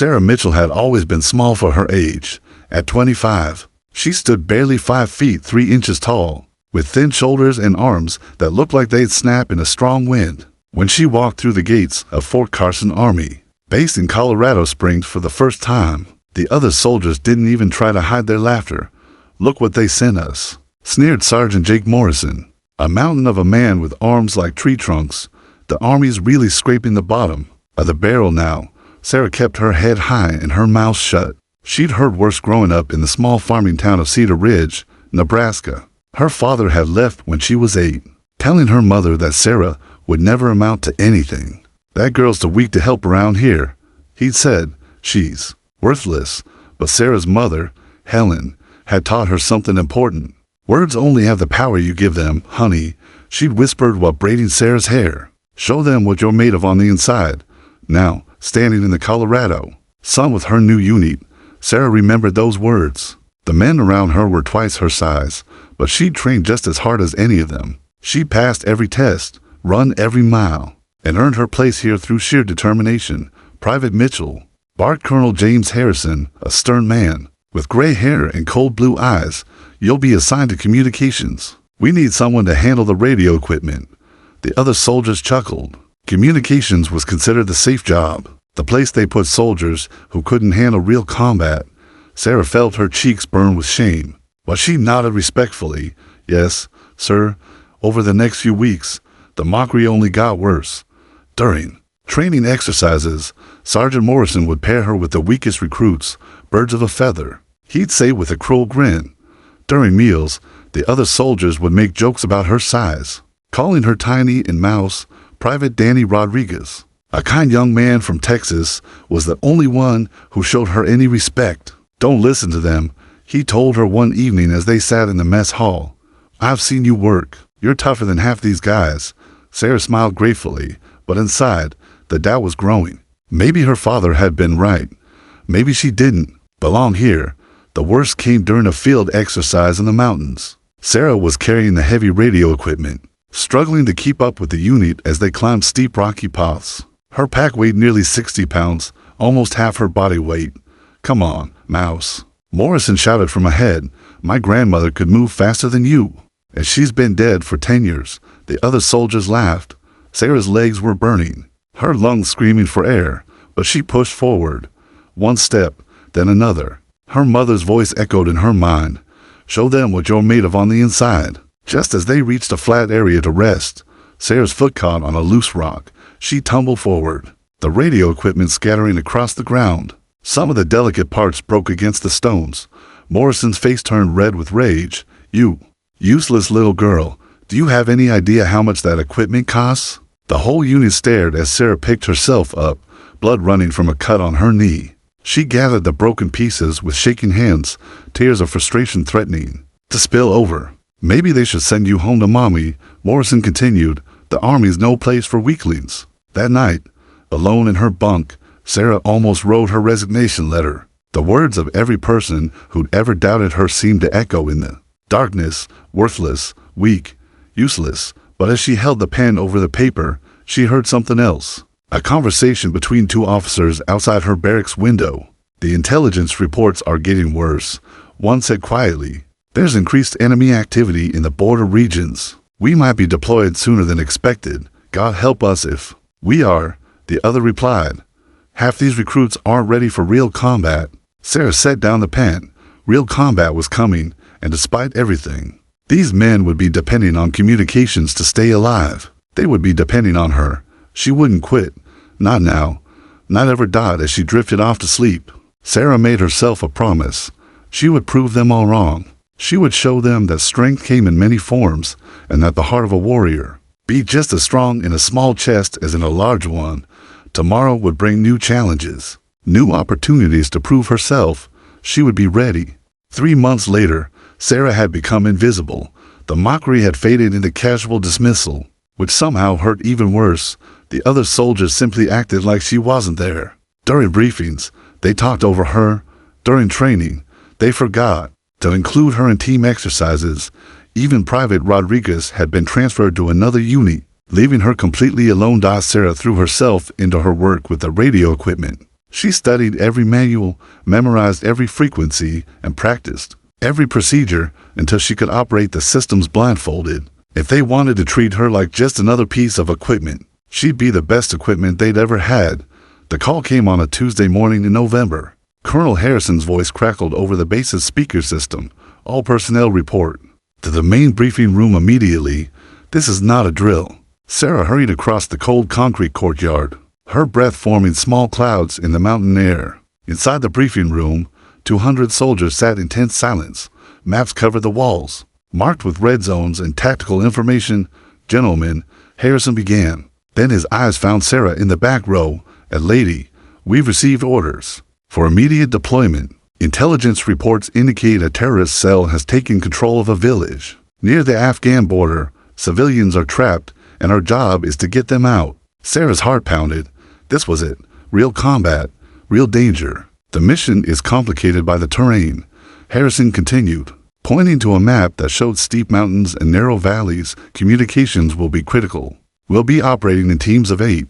Sarah Mitchell had always been small for her age. At 25, she stood barely 5 feet 3 inches tall, with thin shoulders and arms that looked like they'd snap in a strong wind. When she walked through the gates of Fort Carson Army, based in Colorado Springs for the first time, the other soldiers didn't even try to hide their laughter. "Look what they sent us," sneered Sergeant Jake Morrison, a mountain of a man with arms like tree trunks. The Army's really scraping the bottom of the barrel now. Sarah kept her head high and her mouth shut. She'd heard worse growing up in the small farming town of Cedar Ridge, Nebraska. Her father had left when she was 8, telling her mother that Sarah would never amount to anything. "That girl's too weak to help around here," he'd said. "She's worthless." But Sarah's mother, Helen, had taught her something important. "Words only have the power you give them, honey," she'd whispered while braiding Sarah's hair. "Show them what you're made of on the inside." Now, standing in the Colorado sun with her new unit, Sarah remembered those words. The men around her were twice her size, but she'd trained just as hard as any of them. She passed every test, run every mile, and earned her place here through sheer determination. "Private Mitchell," barked Colonel James Harrison, a stern man with gray hair and cold blue eyes, "you'll be assigned to communications. We need someone to handle the radio equipment." The other soldiers chuckled. Communications was considered the safe job, the place they put soldiers who couldn't handle real combat. Sarah felt her cheeks burn with shame, but she nodded respectfully. "Yes, sir." Over the next few weeks, the mockery only got worse. During training exercises, Sergeant Morrison would pair her with the weakest recruits, birds of a feather, he'd say with a cruel grin. During meals, the other soldiers would make jokes about her size, calling her tiny and mouse. Private Danny Rodriguez, a kind young man from Texas, was the only one who showed her any respect. "Don't listen to them," he told her one evening as they sat in the mess hall. "I've seen you work. You're tougher than half these guys." Sarah smiled gratefully, but inside, the doubt was growing. Maybe her father had been right. Maybe she didn't belong here. The worst came during a field exercise in the mountains. Sarah was carrying the heavy radio equipment, struggling to keep up with the unit as they climbed steep rocky paths. Her pack weighed nearly 60 pounds, almost half her body weight. "Come on, mouse," Morrison shouted from ahead. "My grandmother could move faster than you, and she's been dead for 10 years. The other soldiers laughed. Sarah's legs were burning, her lungs screaming for air, but she pushed forward. One step, then another. Her mother's voice echoed in her mind. "Show them what you're made of on the inside." Just as they reached a flat area to rest, Sarah's foot caught on a loose rock. She tumbled forward, the radio equipment scattering across the ground. Some of the delicate parts broke against the stones. Morrison's face turned red with rage. "You useless little girl, do you have any idea how much that equipment costs?" The whole unit stared as Sarah picked herself up, blood running from a cut on her knee. She gathered the broken pieces with shaking hands, tears of frustration threatening to spill over. "Maybe they should send you home to mommy," Morrison continued. "The Army's no place for weaklings." That night, alone in her bunk, Sarah almost wrote her resignation letter. The words of every person who'd ever doubted her seemed to echo in the darkness: worthless, weak, useless. But as she held the pen over the paper, she heard something else. A conversation between 2 officers outside her barracks window. "The intelligence reports are getting worse," one said quietly. "There's increased enemy activity in the border regions. We might be deployed sooner than expected. God help us if we are," the other replied. "Half these recruits aren't ready for real combat." Sarah set down the pen. Real combat was coming, and despite everything, these men would be depending on communications to stay alive. They would be depending on her. She wouldn't quit. Not now. Not ever. As she drifted off to sleep, Sarah made herself a promise. She would prove them all wrong. She would show them that strength came in many forms, and that the heart of a warrior beat just as strong in a small chest as in a large one. Tomorrow would bring new challenges, new opportunities to prove herself. She would be ready. 3 months later, Sarah had become invisible. The mockery had faded into casual dismissal, which somehow hurt even worse. The other soldiers simply acted like she wasn't there. During briefings, they talked over her. During training, they forgot to include her in team exercises. Even Private Rodriguez had been transferred to another unit, leaving her completely alone. Sarah threw herself into her work with the radio equipment. She studied every manual, memorized every frequency, and practiced every procedure until she could operate the systems blindfolded. If they wanted to treat her like just another piece of equipment, she'd be the best equipment they'd ever had. The call came on a Tuesday morning in November. Colonel Harrison's voice crackled over the base's speaker system. All personnel report to the main briefing room immediately. This is not a drill. Sarah hurried across the cold concrete courtyard, her breath forming small clouds in the mountain air. Inside the briefing room, 200 soldiers sat in tense silence. Maps covered the walls, marked with red zones and tactical information. Gentlemen, Harrison began. Then his eyes found Sarah in the back row. Lady, we've received orders for immediate deployment. Intelligence reports indicate a terrorist cell has taken control of a village near the Afghan border. Civilians are trapped, and our job is to get them out. Sarah's heart pounded. This was it. Real combat, real danger. The mission is complicated by the terrain. Harrison continued, pointing to a map that showed steep mountains and narrow valleys. Communications will be critical. We'll be operating in teams of 8,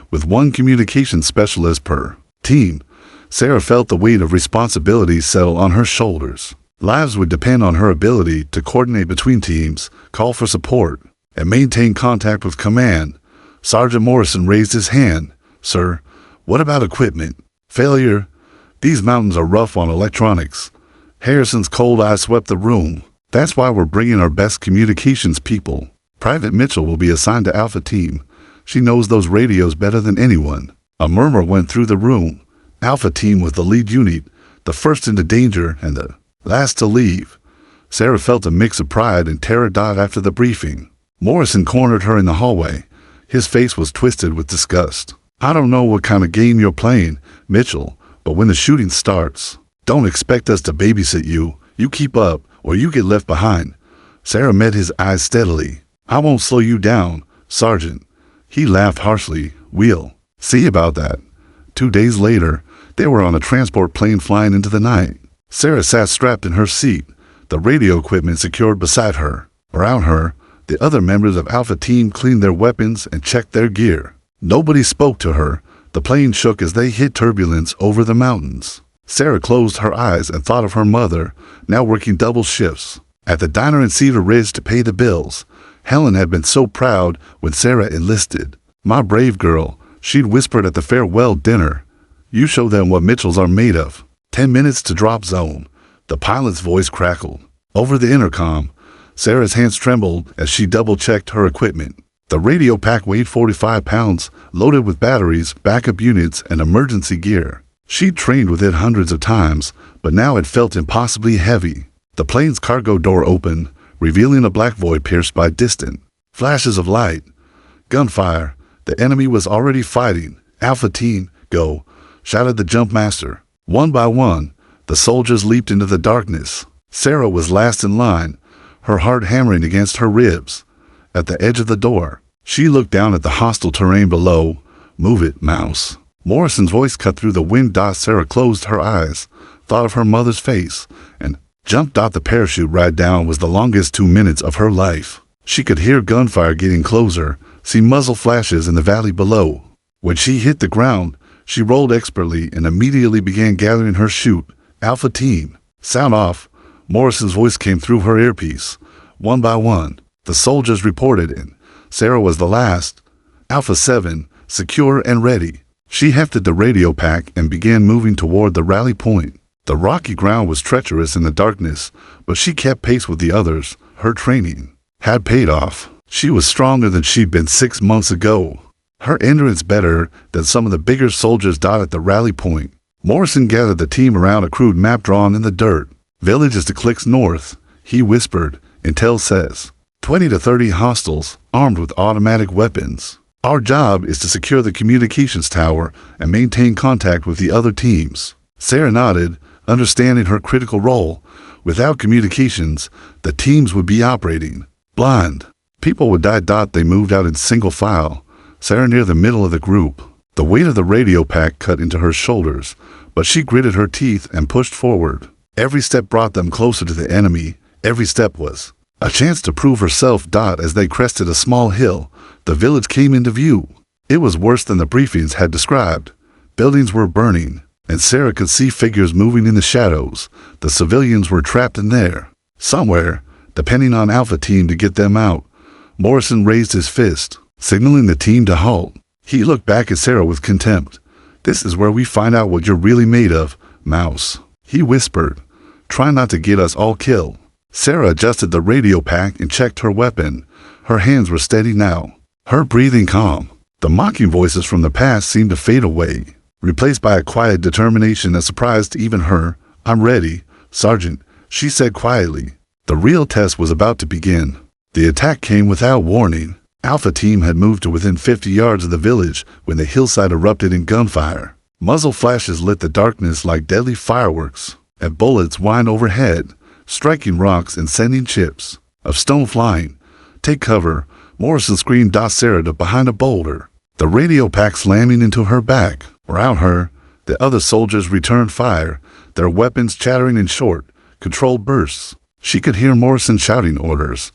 with 1 communication specialist per team. Sarah felt the weight of responsibility settle on her shoulders. Lives would depend on her ability to coordinate between teams, call for support, and maintain contact with command. Sergeant Morrison raised his hand. Sir, what about equipment? Failure? These mountains are rough on electronics. Harrison's cold eyes swept the room. That's why we're bringing our best communications people. Private Mitchell will be assigned to Alpha Team. She knows those radios better than anyone. A murmur went through the room. Alpha Team was the lead unit, the first into danger and the last to leave. Sarah felt a mix of pride and terror. After the briefing, Morrison cornered her in the hallway. His face was twisted with disgust. I don't know what kind of game you're playing, Mitchell, but when the shooting starts, don't expect us to babysit you. You keep up, or you get left behind. Sarah met his eyes steadily. I won't slow you down, Sergeant. He laughed harshly. We'll see about that. 2 days later, they were on a transport plane flying into the night. Sarah sat strapped in her seat, the radio equipment secured beside her. Around her, the other members of Alpha Team cleaned their weapons and checked their gear. Nobody spoke to her. The plane shook as they hit turbulence over the mountains. Sarah closed her eyes and thought of her mother, now working double shifts at the diner in Cedar Ridge to pay the bills. Helen had been so proud when Sarah enlisted. My brave girl, she'd whispered at the farewell dinner. You show them what Mitchells are made of. 10 minutes to drop zone. The pilot's voice crackled. Over the intercom, Sarah's hands trembled as she double-checked her equipment. The radio pack weighed 45 pounds, loaded with batteries, backup units, and emergency gear. She'd trained with it hundreds of times, but now it felt impossibly heavy. The plane's cargo door opened, revealing a black void pierced by distant flashes of light. Gunfire. The enemy was already fighting. Alpha Team, go, shouted the jump master. One by one, the soldiers leaped into the darkness. Sarah was last in line, her heart hammering against her ribs. At the edge of the door, she looked down at the hostile terrain below. Move it, mouse. Morrison's voice cut through the wind. Sarah closed her eyes, thought of her mother's face, and jumped. The parachute ride down was the longest 2 minutes of her life. She could hear gunfire getting closer, see muzzle flashes in the valley below. When she hit the ground, she rolled expertly and immediately began gathering her chute. Alpha Team, sound off. Morrison's voice came through her earpiece. One by one, the soldiers reported in. Sarah was the last. Alpha 7, secure and ready. She hefted the radio pack and began moving toward the rally point. The rocky ground was treacherous in the darkness, but she kept pace with the others. Her training had paid off. She was stronger than she'd been 6 months ago. Her endurance better than some of the bigger soldiers. At the rally point, Morrison gathered the team around a crude map drawn in the dirt. Village is 2 clicks north, he whispered. Intel says 20 to 30 hostiles, armed with automatic weapons. Our job is to secure the communications tower and maintain contact with the other teams. Sarah nodded, understanding her critical role. Without communications, the teams would be operating blind. People would die. They moved out in single file. Sarah near the middle of the group. The weight of the radio pack cut into her shoulders, but she gritted her teeth and pushed forward. Every step brought them closer to the enemy. Every step was a chance to prove herself. As they crested a small hill, the village came into view. It was worse than the briefings had described. Buildings were burning, and Sarah could see figures moving in the shadows. The civilians were trapped in there, somewhere, depending on Alpha Team to get them out. Morrison raised his fist, signaling the team to halt. He looked back at Sarah with contempt. "This is where we find out what you're really made of, Mouse," he whispered. "Try not to get us all killed." Sarah adjusted the radio pack and checked her weapon. Her hands were steady now, her breathing calm. The mocking voices from the past seemed to fade away, replaced by a quiet determination that surprised even her. "I'm ready, Sergeant," she said quietly. The real test was about to begin. The attack came without warning. Alpha Team had moved to within 50 yards of the village when the hillside erupted in gunfire. Muzzle flashes lit the darkness like deadly fireworks, and bullets whined overhead, striking rocks and sending chips of stone flying. "Take cover," Morrison screamed Sarah to behind a boulder, the radio pack slamming into her back. Around her, the other soldiers returned fire, their weapons chattering in short, controlled bursts. She could hear Morrison shouting orders,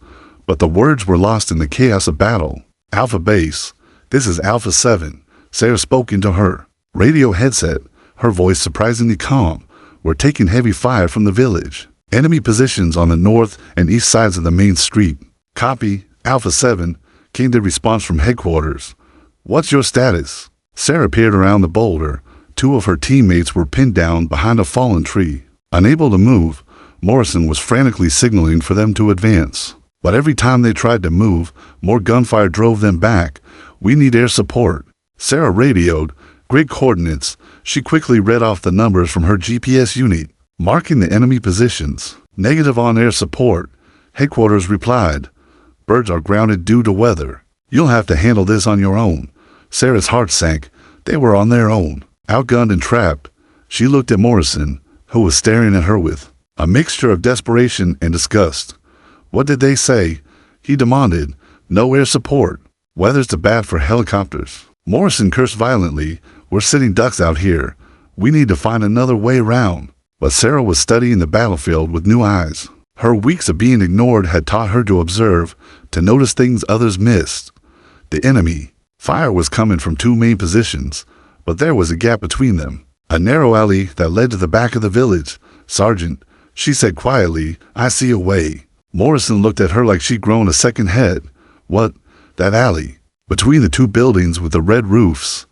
but the words were lost in the chaos of battle. "Alpha Base, this is Alpha 7, Sarah spoke into her radio headset, her voice surprisingly calm. "We're taking heavy fire from the village. Enemy positions on the north and east sides of the main street." "Copy, Alpha 7, came the response from headquarters. "What's your status?" Sarah peered around the boulder. Two of her teammates were pinned down behind a fallen tree. Unable to move, Morrison was frantically signaling for them to advance. But every time they tried to move, more gunfire drove them back. "We need air support." Sarah radioed, "Grid coordinates." She quickly read off the numbers from her GPS unit, marking the enemy positions. "Negative on air support." Headquarters replied, "Birds are grounded due to weather. You'll have to handle this on your own." Sarah's heart sank. They were on their own, outgunned and trapped. She looked at Morrison, who was staring at her with a mixture of desperation and disgust. "What did they say?" he demanded. "No air support. Weather's too bad for helicopters." Morrison cursed violently. "We're sitting ducks out here. We need to find another way around." But Sarah was studying the battlefield with new eyes. Her weeks of being ignored had taught her to observe, to notice things others missed. The enemy. Fire was coming from two main positions, but there was a gap between them. A narrow alley that led to the back of the village. "Sergeant," she said quietly, "I see a way." Morrison looked at her like she'd grown a second head. "What?" "That alley. Between the two buildings with the red roofs.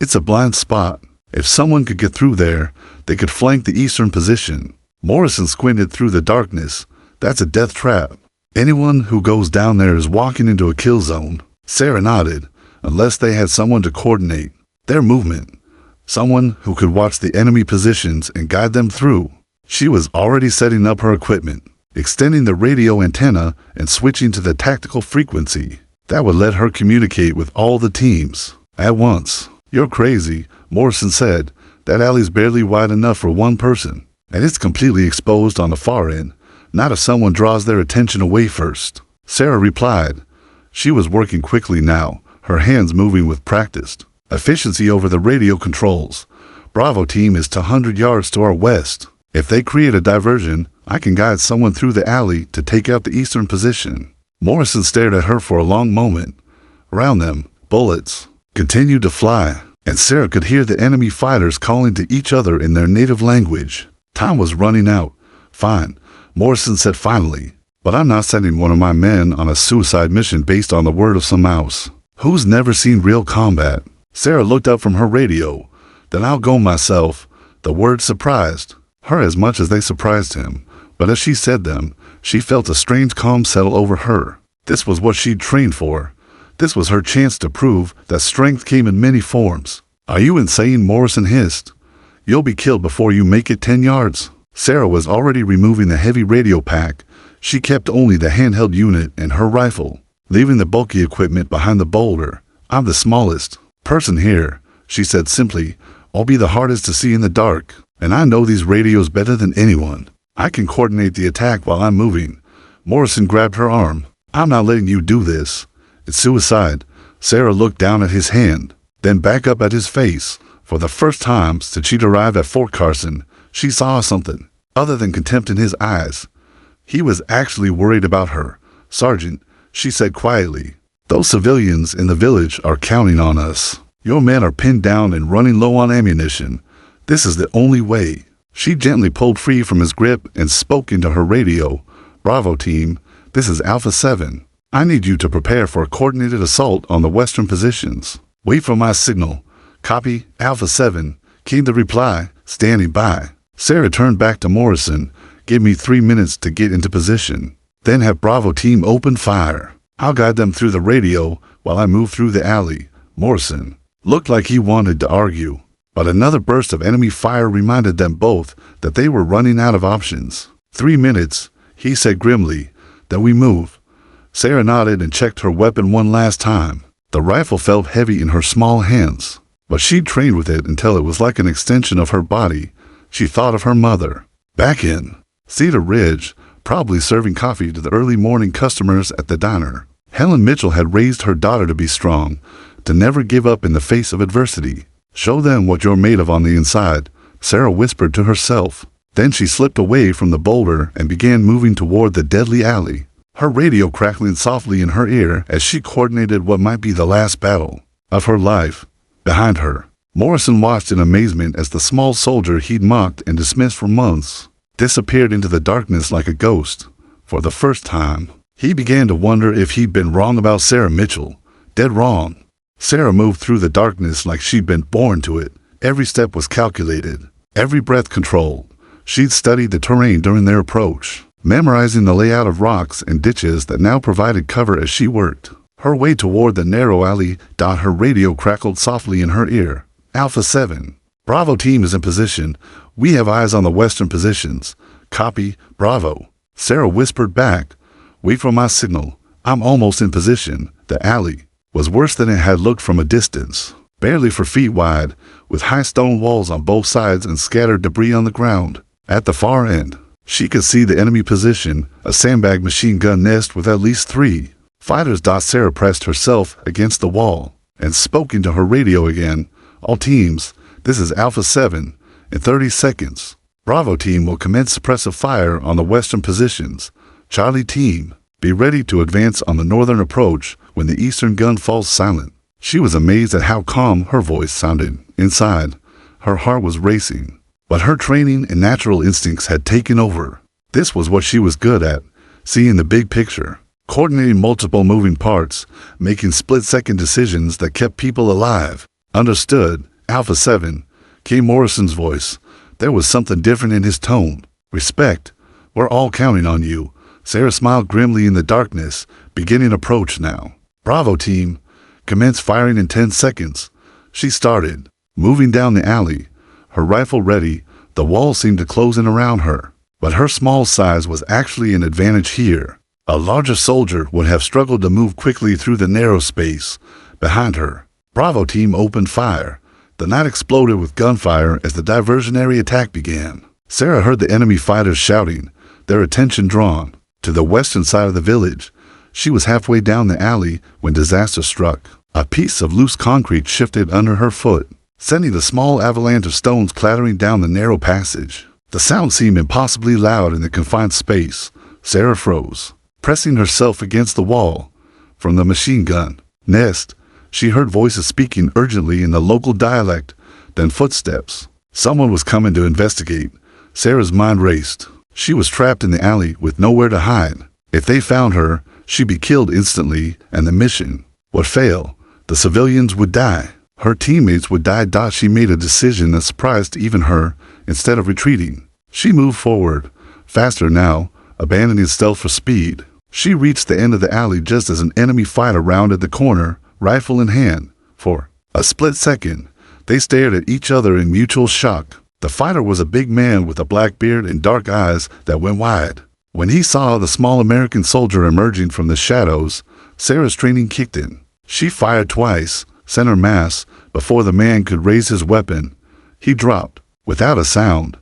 It's a blind spot. If someone could get through there, they could flank the eastern position." Morrison squinted through the darkness. "That's a death trap. Anyone who goes down there is walking into a kill zone." Sarah nodded. "Unless they had someone to coordinate their movement. Someone who could watch the enemy positions and guide them through." She was already setting up her equipment, extending the radio antenna and switching to the tactical frequency that would let her communicate with all the teams at once. "You're crazy," Morrison said. "That alley's barely wide enough for one person, and it's completely exposed on the far end. Not if someone draws their attention away first." Sarah replied. She was working quickly now, her hands moving with practiced efficiency over the radio controls. "Bravo team is 200 yards to our west. If they create a diversion, I can guide someone through the alley to take out the eastern position." Morrison stared at her for a long moment. Around them, bullets continued to fly, and Sarah could hear the enemy fighters calling to each other in their native language. Time was running out. "Fine," Morrison said finally, "but I'm not sending one of my men on a suicide mission based on the word of some mouse who's never seen real combat." Sarah looked up from her radio. "Then I'll go myself." The words surprised her as much as they surprised him, but as she said them, she felt a strange calm settle over her. This was what she'd trained for. This was her chance to prove that strength came in many forms. "Are you insane?" Morrison hissed. "You'll be killed before you make it 10 yards. Sarah was already removing the heavy radio pack. She kept only the handheld unit and her rifle, leaving the bulky equipment behind the boulder. "I'm the smallest person here," she said simply. "I'll be the hardest to see in the dark, and I know these radios better than anyone. I can coordinate the attack while I'm moving." Morrison grabbed her arm. "I'm not letting you do this. It's suicide." Sarah looked down at his hand, then back up at his face. For the first time since she'd arrived at Fort Carson, she saw something other than contempt in his eyes. He was actually worried about her. "Sergeant," she said quietly, "those civilians in the village are counting on us. Your men are pinned down and running low on ammunition. This is the only way." She gently pulled free from his grip and spoke into her radio. "Bravo team, this is Alpha 7. I need you to prepare for a coordinated assault on the western positions. Wait for my signal." "Copy, Alpha 7, came the reply, standing by." Sarah turned back to Morrison. "Give me 3 minutes to get into position. Then have Bravo team open fire. I'll guide them through the radio while I move through the alley." Morrison looked like he wanted to argue, but another burst of enemy fire reminded them both that they were running out of options. 3 minutes, he said grimly. "Then we move." Sarah nodded and checked her weapon one last time. The rifle felt heavy in her small hands, but she'd trained with it until it was like an extension of her body. She thought of her mother, back in Cedar Ridge, probably serving coffee to the early morning customers at the diner. Helen Mitchell had raised her daughter to be strong, to never give up in the face of adversity. "Show them what you're made of on the inside," Sarah whispered to herself. Then she slipped away from the boulder and began moving toward the deadly alley, her radio crackling softly in her ear as she coordinated what might be the last battle of her life. Behind her, Morrison watched in amazement as the small soldier he'd mocked and dismissed for months disappeared into the darkness like a ghost. For the first time, he began to wonder if he'd been wrong about Sarah Mitchell. Dead wrong. Sarah moved through the darkness like she'd been born to it. Every step was calculated, every breath controlled. She'd studied the terrain during their approach, memorizing the layout of rocks and ditches that now provided cover as she worked her way toward the narrow alley. Her radio crackled softly in her ear. "Alpha 7, Bravo team is in position. We have eyes on the western positions." "Copy, Bravo." Sarah whispered back. "Wait for my signal. I'm almost in position." The alley was worse than it had looked from a distance, barely 4 feet wide, with high stone walls on both sides and scattered debris on the ground. At the far end, she could see the enemy position, a sandbag machine gun nest with at least 3 fighters. Sarah pressed herself against the wall and spoke into her radio again. "All teams, this is Alpha 7. In 30 seconds, Bravo team will commence suppressive fire on the western positions. Charlie team, be ready to advance on the northern approach when the eastern gun falls silent." She was amazed at how calm her voice sounded. Inside, her heart was racing, but her training and natural instincts had taken over. This was what she was good at, seeing the big picture, coordinating multiple moving parts, making split-second decisions that kept people alive. "Understood, Alpha 7, came Morrison's voice. There was something different in his tone. "Respect. We're all counting on you." Sarah smiled grimly in the darkness. "Beginning approach now. Bravo team, commence firing in 10 seconds. She started, moving down the alley, her rifle ready. The wall seemed to close in around her, but her small size was actually an advantage here. A larger soldier would have struggled to move quickly through the narrow space behind her. Bravo team opened fire. The night exploded with gunfire as the diversionary attack began. Sarah heard the enemy fighters shouting, their attention drawn to the western side of the village. She was halfway down the alley when disaster struck. A piece of loose concrete shifted under her foot, sending a small avalanche of stones clattering down the narrow passage. The sound seemed impossibly loud in the confined space. Sarah froze, pressing herself against the wall. From the machine gun nest, she heard voices speaking urgently in the local dialect, then footsteps. Someone was coming to investigate. Sarah's mind raced. She was trapped in the alley with nowhere to hide. If they found her, she'd be killed instantly, and the mission would fail. The civilians would die. Her teammates would die. She made a decision that surprised even her. Instead of retreating, she moved forward, faster now, abandoning stealth for speed. She reached the end of the alley just as an enemy fighter rounded the corner, rifle in hand. For a split second, they stared at each other in mutual shock. The fighter was a big man with a black beard and dark eyes that went wide. When he saw the small American soldier emerging from the shadows, Sarah's training kicked in. She fired twice, center mass, before the man could raise his weapon. He dropped, without a sound,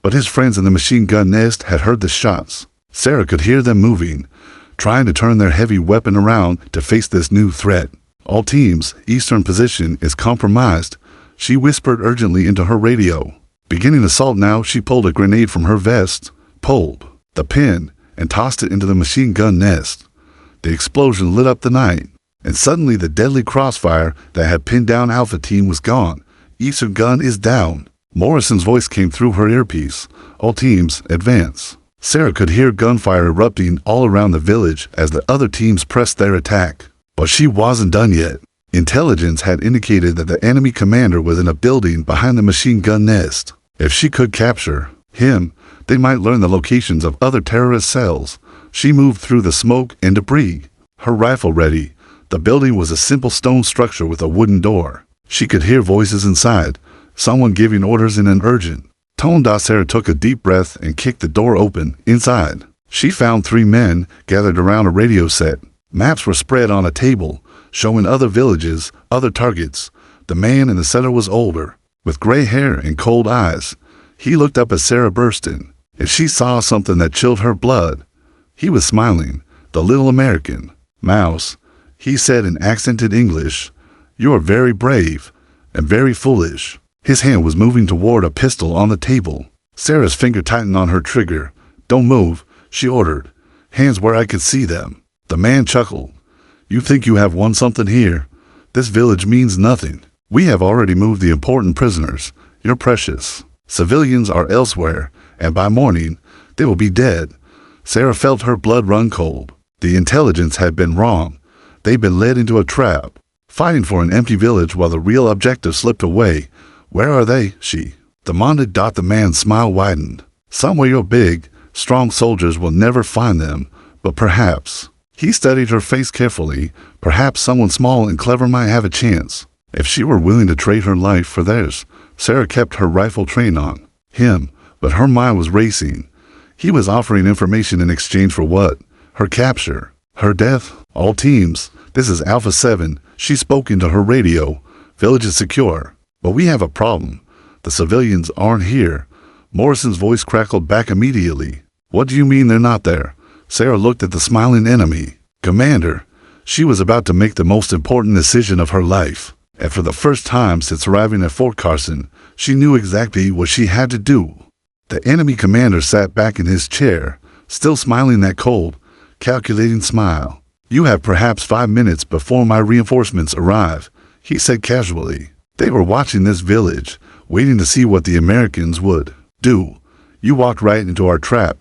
but his friends in the machine gun nest had heard the shots. Sarah could hear them moving, trying to turn their heavy weapon around to face this new threat. "All teams, eastern position is compromised," she whispered urgently into her radio. Beginning assault now. She pulled a grenade from her vest, pulled the pin, and tossed it into the machine gun nest. The explosion lit up the night. and suddenly the deadly crossfire that had pinned down Alpha Team was gone. Eastern gun is down. Morrison's voice came through her earpiece. All teams, advance. Sarah could hear gunfire erupting all around the village as the other teams pressed their attack. But she wasn't done yet. Intelligence had indicated that the enemy commander was in a building behind the machine gun nest. If she could capture him, they might learn the locations of other terrorist cells. She moved through the smoke and debris, her rifle ready. The building was a simple stone structure with a wooden door. She could hear voices inside, someone giving orders in an urgent tone. Sarah took a deep breath and kicked the door open. Inside, she found 3 men gathered around a radio set. Maps were spread on a table, showing other villages, other targets. The man in the center was older, with gray hair and cold eyes. He looked up as Sarah burst in, and she saw something that chilled her blood. He was smiling. The little American. Mouse, he said in accented English, "You are very brave and very foolish." His hand was moving toward a pistol on the table. Sarah's finger tightened on her trigger. "Don't move," she ordered. "Hands where I could see them." The man chuckled. "You think you have won something here? This village means nothing. We have already moved the important prisoners. You're precious. Civilians are elsewhere, and by morning, they will be dead." Sarah felt her blood run cold. The intelligence had been wrong. They'd been led into a trap, fighting for an empty village while the real objective slipped away. "Where are they?" she demanded. The man's smile widened. "Somewhere your big, strong soldiers will never find them, but perhaps." He studied her face carefully. Perhaps someone small and clever might have a chance. If she were willing to trade her life for theirs. Sarah kept her rifle trained on him, but her mind was racing. He was offering information in exchange for what? Her capture. Her death? "All teams, this is Alpha 7. She spoke into her radio. Village is secure. But we have a problem. The civilians aren't here." Morrison's voice crackled back immediately. "What do you mean they're not there?" Sarah looked at the smiling enemy. "Commander." She was about to make the most important decision of her life. And for the first time since arriving at Fort Carson, she knew exactly what she had to do. The enemy commander sat back in his chair, still smiling that cold, calculating smile. "You have perhaps 5 minutes before my reinforcements arrive," he said casually. They were watching this village, waiting to see what the Americans would do. "You walked right into our trap."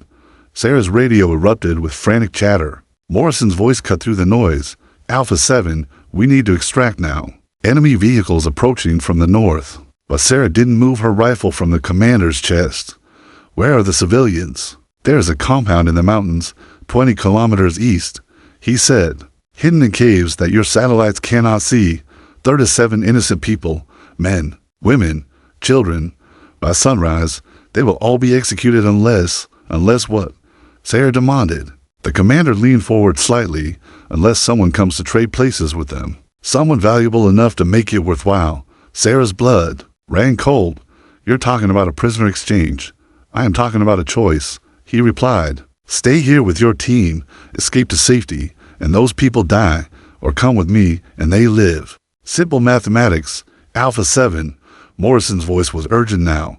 Sarah's radio erupted with frantic chatter. Morrison's voice cut through the noise. "Alpha 7, we need to extract now. Enemy vehicles approaching from the north." But Sarah didn't move her rifle from the commander's chest. "Where are the civilians?" "There is a compound in the mountains, 20 kilometers east," he said. "Hidden in caves that your satellites cannot see. 37 innocent people, men, women, children. By sunrise, they will all be executed unless what?" Sarah demanded. The commander leaned forward slightly. "Unless someone comes to trade places with them. Someone valuable enough to make it worthwhile." Sarah's blood ran cold. "You're talking about a prisoner exchange." "I am talking about a choice," he replied. "Stay here with your team, escape to safety, and those people die, or come with me and they live. Simple mathematics. Alpha 7. Morrison's voice was urgent now.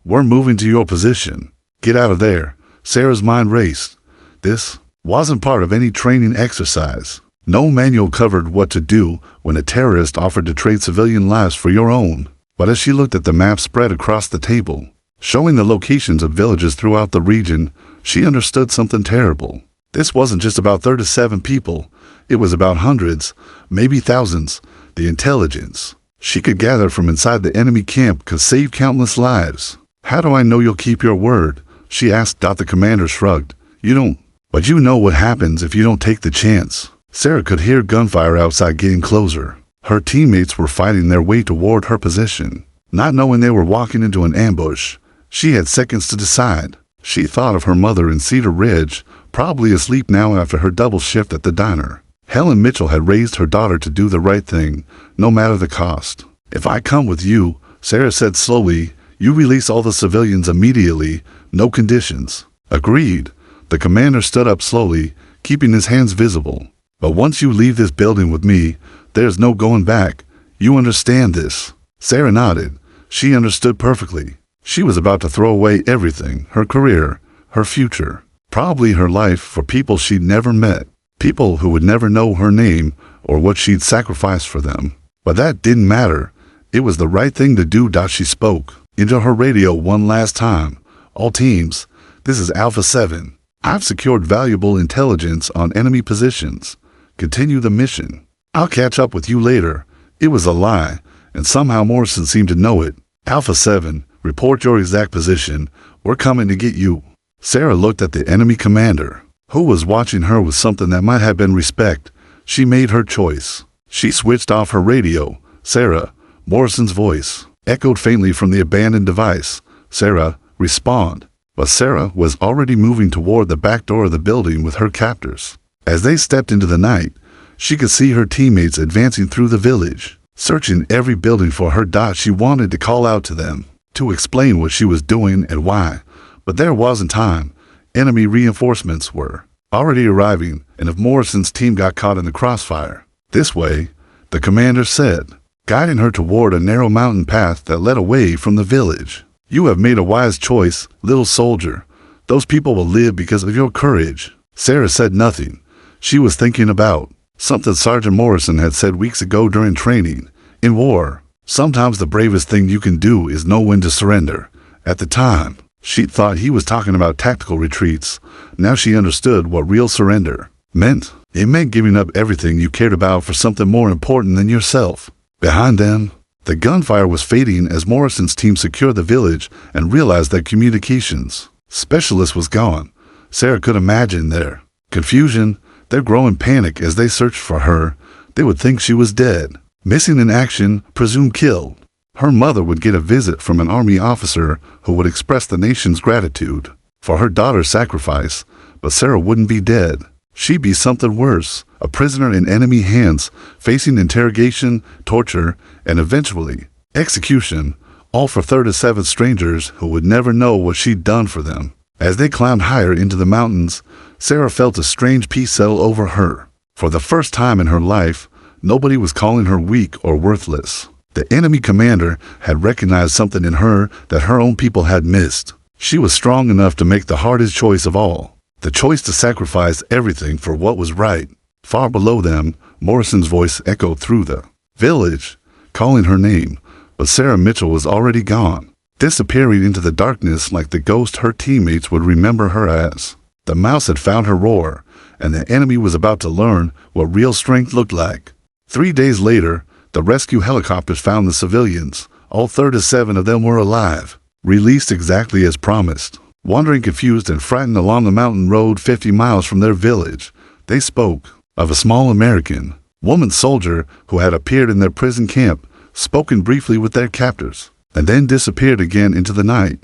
"We're moving to your position. Get out of there." Sarah's mind raced. This wasn't part of any training exercise. No manual covered what to do when a terrorist offered to trade civilian lives for your own. But as she looked at the map spread across the table, showing the locations of villages throughout the region, she understood something terrible. This wasn't just about 37 people. It was about hundreds, maybe thousands. The intelligence she could gather from inside the enemy camp could save countless lives. "How do I know you'll keep your word?" she asked. The commander shrugged. "You don't. But you know what happens if you don't take the chance." Sarah could hear gunfire outside getting closer. Her teammates were fighting their way toward her position. Not knowing they were walking into an ambush, she had seconds to decide. She thought of her mother in Cedar Ridge, probably asleep now after her double shift at the diner. Helen Mitchell had raised her daughter to do the right thing, no matter the cost. "If I come with you," Sarah said slowly, "you release all the civilians immediately, no conditions." "Agreed." The commander stood up slowly, keeping his hands visible. "But once you leave this building with me, there's no going back. You understand this?" Sarah nodded. She understood perfectly. She was about to throw away everything, her career, her future, probably her life, for people she'd never met, people who would never know her name or what she'd sacrificed for them. But that didn't matter. It was the right thing to do. She spoke into her radio one last time. All teams, this is Alpha 7. I've secured valuable intelligence on enemy positions. Continue the mission. I'll catch up with you later. It was a lie, and somehow Morrison seemed to know it. Alpha 7, report your exact position. We're coming to get you. Sarah looked at the enemy commander, who was watching her with something that might have been respect. She made her choice. She switched off her radio. Sarah, Morrison's voice echoed faintly from the abandoned device. Sarah, respond. But Sarah was already moving toward the back door of the building with her captors. As they stepped into the night, she could see her teammates advancing through the village, searching every building for her. She wanted to call out to them, to explain what she was doing and why, but there wasn't time. Enemy reinforcements were already arriving, and if Morrison's team got caught in the crossfire. This way, the commander said, guiding her toward a narrow mountain path that led away from the village. You have made a wise choice, little soldier. Those people will live because of your courage. Sarah said nothing. She was thinking about something Sergeant Morrison had said weeks ago during training. In war, sometimes the bravest thing you can do is know when to surrender. At the time, she thought he was talking about tactical retreats. Now she understood what real surrender meant. It meant giving up everything you cared about for something more important than yourself. Behind them, the gunfire was fading as Morrison's team secured the village and realized that communications specialist was gone. Sarah could imagine their confusion, their growing panic as they searched for her. They would think she was dead, missing in action, presumed killed. Her mother would get a visit from an army officer who would express the nation's gratitude for her daughter's sacrifice, but Sarah wouldn't be dead. She'd be something worse, a prisoner in enemy hands, facing interrogation, torture, and eventually execution, all for 37 strangers who would never know what she'd done for them. As they climbed higher into the mountains, Sarah felt a strange peace settle over her. For the first time in her life, nobody was calling her weak or worthless. The enemy commander had recognized something in her that her own people had missed. She was strong enough to make the hardest choice of all, the choice to sacrifice everything for what was right. Far below them, Morrison's voice echoed through the village, calling her name, but Sarah Mitchell was already gone, disappearing into the darkness like the ghost her teammates would remember her as. The mouse had found her roar, and the enemy was about to learn what real strength looked like. 3 days later, the rescue helicopters found the civilians. All 37 of them were alive, released exactly as promised. Wandering confused and frightened along the mountain road 50 miles from their village, they spoke of a small American woman soldier who had appeared in their prison camp, spoken briefly with their captors, and then disappeared again into the night.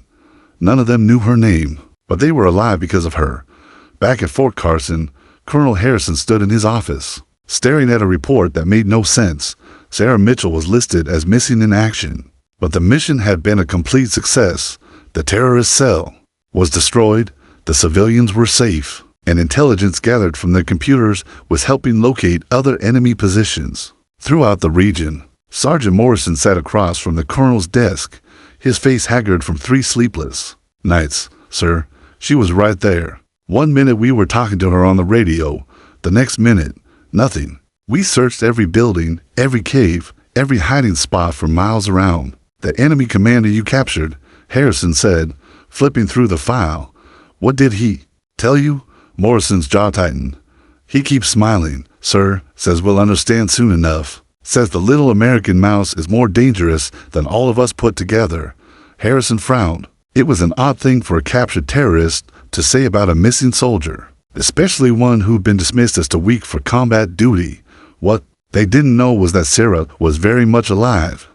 None of them knew her name, but they were alive because of her. Back at Fort Carson, Colonel Harrison stood in his office, staring at a report that made no sense. Sarah Mitchell was listed as missing in action, but the mission had been a complete success. The terrorist cell was destroyed, the civilians were safe, and intelligence gathered from their computers was helping locate other enemy positions throughout the region. Sergeant Morrison sat across from the colonel's desk, his face haggard from 3 sleepless nights. Sir, she was right there. 1 minute we were talking to her on the radio, the next minute, nothing. We searched every building, every cave, every hiding spot for miles around. The enemy commander you captured, Harrison said, flipping through the file. What did he tell you? Morrison's jaw tightened. He keeps smiling. Sir, says we'll understand soon enough. Says the little American mouse is more dangerous than all of us put together. Harrison frowned. It was an odd thing for a captured terrorist to say about a missing soldier, especially one who'd been dismissed as too weak for combat duty. What they didn't know was that Sarah was very much alive.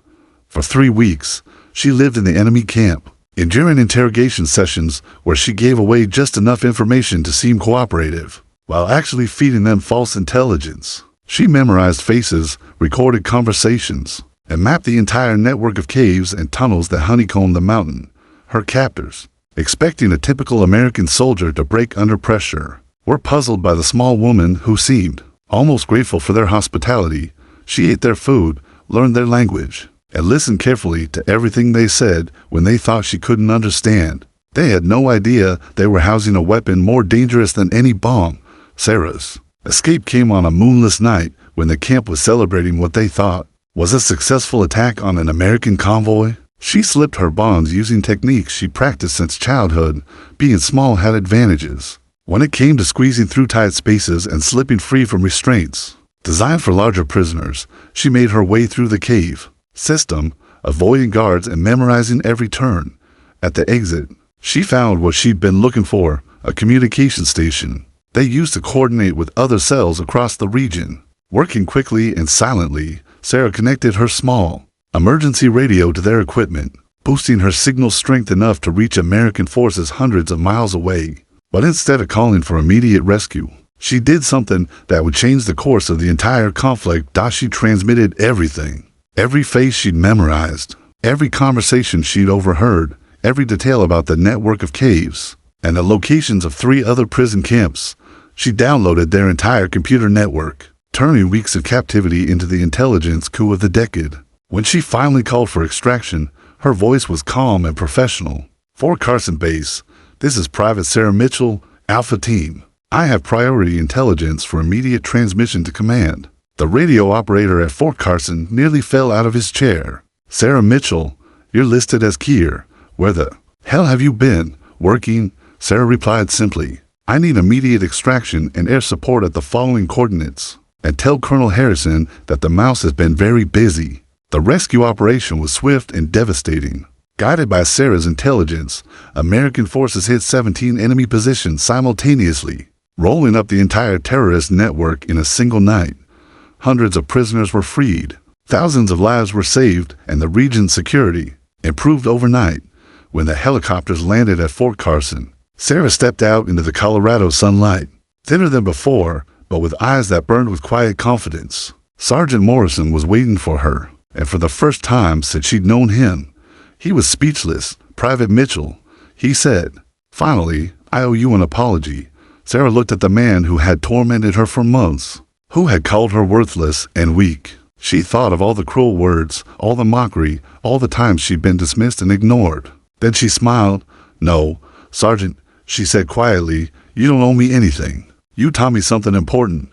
For 3 weeks, she lived in the enemy camp, enduring interrogation sessions where she gave away just enough information to seem cooperative, while actually feeding them false intelligence. She memorized faces, recorded conversations, and mapped the entire network of caves and tunnels that honeycombed the mountain. Her captors, expecting a typical American soldier to break under pressure, were puzzled by the small woman who seemed almost grateful for their hospitality. She ate their food, learned their language, and listened carefully to everything they said when they thought she couldn't understand. They had no idea they were housing a weapon more dangerous than any bomb. Sarah's escape came on a moonless night when the camp was celebrating what they thought was a successful attack on an American convoy. She slipped her bonds using techniques she practiced since childhood. Being small had advantages when it came to squeezing through tight spaces and slipping free from restraints designed for larger prisoners. She made her way through the cave system, avoiding guards and memorizing every turn. At the exit, she found what she'd been looking for, a communication station they used to coordinate with other cells across the region. Working quickly and silently, Sarah connected her small emergency radio to their equipment, boosting her signal strength enough to reach American forces hundreds of miles away. But instead of calling for immediate rescue, she did something that would change the course of the entire conflict. She transmitted everything. Every face she'd memorized, every conversation she'd overheard, every detail about the network of caves, and the locations of 3 other prison camps. She downloaded their entire computer network, turning weeks of captivity into the intelligence coup of the decade. When she finally called for extraction, her voice was calm and professional. Fort Carson Base, this is Private Sarah Mitchell, Alpha Team. I have priority intelligence for immediate transmission to command. The radio operator at Fort Carson nearly fell out of his chair. Sarah Mitchell, you're listed as Kier. Where the hell have you been? Working, Sarah replied simply. I need immediate extraction and air support at the following coordinates. And tell Colonel Harrison that the mouse has been very busy. The rescue operation was swift and devastating. Guided by Sarah's intelligence, American forces hit 17 enemy positions simultaneously, rolling up the entire terrorist network in a single night. Hundreds of prisoners were freed, thousands of lives were saved, and the region's security improved overnight. When the helicopters landed at Fort Carson, Sarah stepped out into the Colorado sunlight, thinner than before, but with eyes that burned with quiet confidence. Sergeant Morrison was waiting for her, and for the first time since she'd known him, he was speechless. Private Mitchell, he said, finally, I owe you an apology. Sarah looked at the man who had tormented her for months, who had called her worthless and weak. She thought of all the cruel words, all the mockery, all the times she'd been dismissed and ignored. Then she smiled. No, Sergeant, she said quietly, you don't owe me anything. You taught me something important.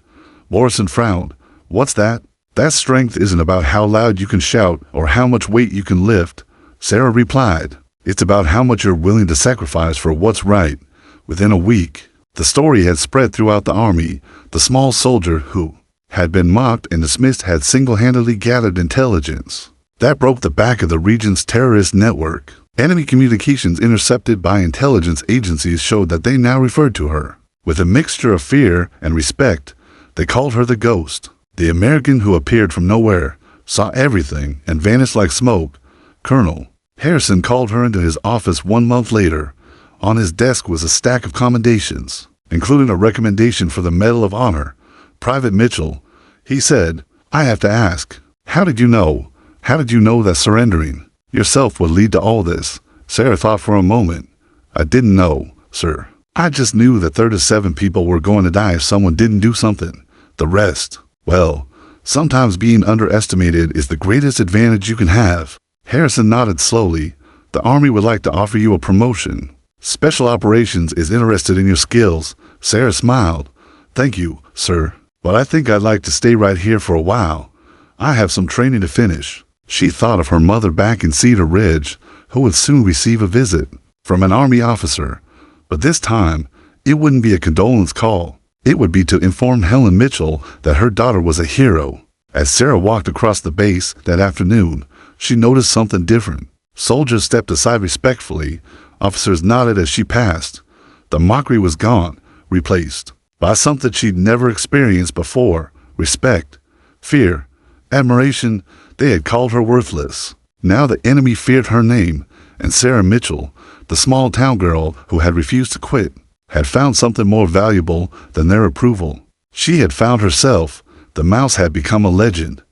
Morrison frowned. What's that? That strength isn't about how loud you can shout or how much weight you can lift, Sarah replied. It's about how much you're willing to sacrifice for what's right. Within a week, the story had spread throughout the army. The small soldier who had been mocked and dismissed had single-handedly gathered intelligence that broke the back of the region's terrorist network. Enemy communications intercepted by intelligence agencies showed that they now referred to her with a mixture of fear and respect. They called her the Ghost, the American who appeared from nowhere, saw everything, and vanished like smoke. Colonel Harrison called her into his office 1 month later. On his desk was a stack of commendations, including a recommendation for the Medal of Honor. Private Mitchell, he said, I have to ask, how did you know? How did you know that surrendering yourself would lead to all this? Sarah thought for a moment. I didn't know, sir. I just knew that 37 people were going to die if someone didn't do something. The rest, well, sometimes being underestimated is the greatest advantage you can have. Harrison nodded slowly. The Army would like to offer you a promotion. Special Operations is interested in your skills. Sarah smiled. Thank you, sir, but I think I'd like to stay right here for a while. I have some training to finish. She thought of her mother back in Cedar Ridge, who would soon receive a visit from an Army officer. But this time, it wouldn't be a condolence call. It would be to inform Helen Mitchell that her daughter was a hero. As Sarah walked across the base that afternoon, she noticed something different. Soldiers stepped aside respectfully. Officers nodded as she passed. The mockery was gone, replaced by something she'd never experienced before. Respect, fear, admiration. They had called her worthless. Now the enemy feared her name, and Sarah Mitchell, the small town girl who had refused to quit, had found something more valuable than their approval. She had found herself. The mouse had become a legend.